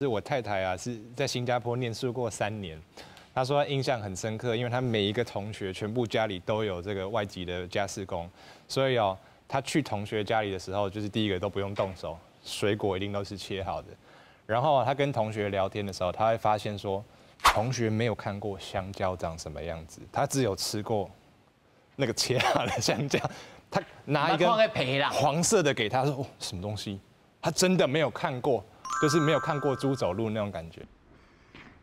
是我太太啊，是在新加坡念书过3年。她说印象很深刻，因为她每一个同学全部家里都有这个外籍的家事工，所以哦，她去同学家里的时候，就是第一个都不用动手，水果一定都是切好的。然后她跟同学聊天的时候，她会发现说，同学没有看过香蕉长什么样子，他只有吃过那个切好的香蕉。他拿一个黄色的给他说：“哦，什么东西？”他真的没有看过。就是没有看过猪走路那种感觉，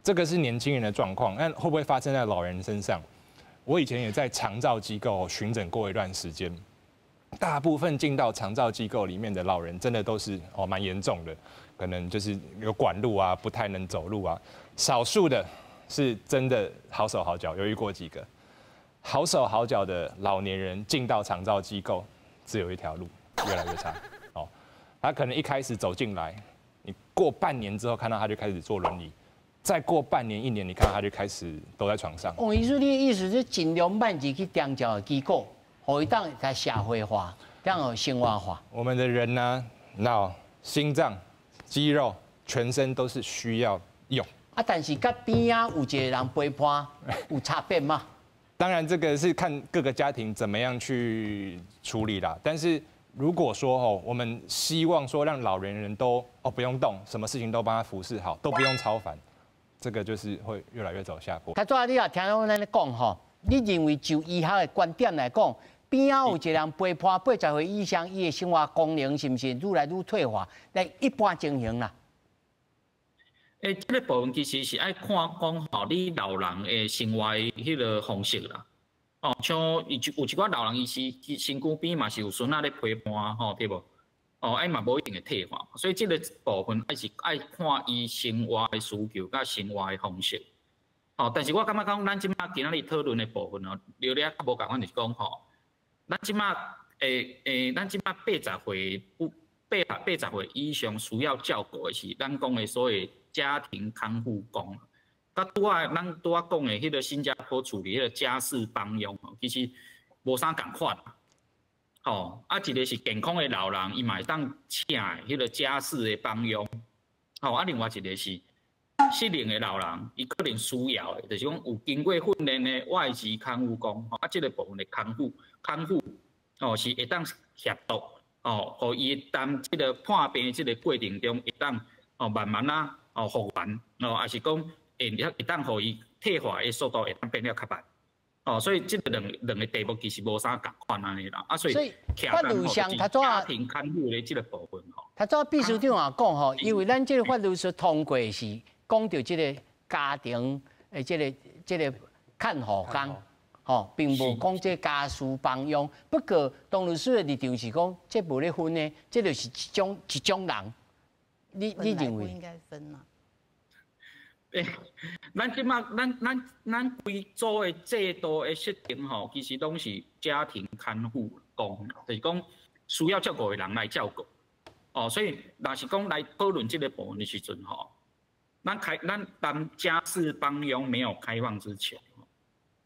这个是年轻人的状况，那会不会发生在老人身上？我以前也在长照机构巡诊过一段时间，大部分进到长照机构里面的老人，真的都是蛮严重的，可能就是有管路啊，不太能走路啊。少数的是真的好手好脚，有遇过几个好手好脚的老年人进到长照机构，只有一条路，越来越差。他可能一开始走进来。你过半年之后，看到他就开始坐轮椅，再过半年、1年，你看到他就开始都在床上。哦，医师，你的意思是尽量慢去调教机构，可以当在社会化，让有生活化。我们的人呢，脑、心脏、肌肉，全身都是需要用。啊，但是甲边啊有一个人陪伴，有差别吗？当然，这个是看各个家庭怎么样去处理啦，但是。如果说我们希望说让老年人都不用动，什么事情都帮他服侍好，都不用超凡，这个就是会越来越走下坡。他昨你也听到咱咧讲吼，你认为就医学的观点来讲，边仔有一个人陪伴80岁以上，伊的生活功能是不是愈来愈退化？来一般情形啦。这个部分其实是爱看讲你老人的生活迄个方式啦。像有一寡老人，伊是身躯边嘛是有孙仔咧陪伴，对无？爱嘛无一定的退化，所以这个部分爱看伊生活的需求甲生活的方式。但是我感觉讲，咱即马今仔日讨论的部分聊了较无共款，就是讲咱即马咱即马80岁以上需要照顾的是咱讲的所谓家庭看护工。咱拄仔讲的迄个新加坡处理迄个家事帮佣，其实无啥共款。一个是健康的老人，伊嘛会当请迄个家事的帮佣。另外一个是适龄的老人，伊可能需要的，就是讲有经过训练的外籍看护工。这个部分的看护，是会当协助，互伊当这个判病这个过程中，会当慢慢复原，还是讲。会当互伊退化的速度会当变了较慢，所以这个两个题目其实无啥共款安尼啦，所以法律上他家庭看护的这个部分他做秘书长也讲因为咱这个法律是通过是讲到这个家庭的这个看护工，并无讲这家事帮佣。不过董律师的立场是讲，这无咧分的，这就是一种人。你认为？不应该分啊。咱即马咱规组的制度的设定其实拢是家庭看护工，就是讲需要照顾的人来照顾。所以若是讲来讨论这个部分的时阵咱当家事帮佣没有开放之前，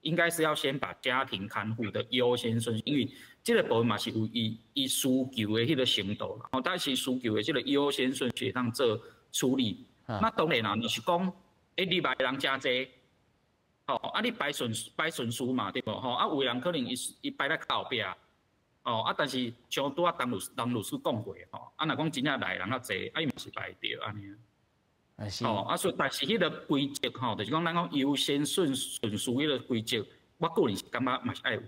应该是要先把家庭看护的优先顺序，因为这个部分嘛是有伊需求的迄个程度，但是需求的这个优先顺序当做处理。那当然啦，你是讲。你买人真济，你排顺序嘛，对无？有人可能伊排在较后壁，但是像拄董律师讲过，若讲真正来人较济，伊嘛是排着安尼。所以但是迄个规则，就是讲咱讲优先顺序迄个规则，我个人是感觉嘛是爱有。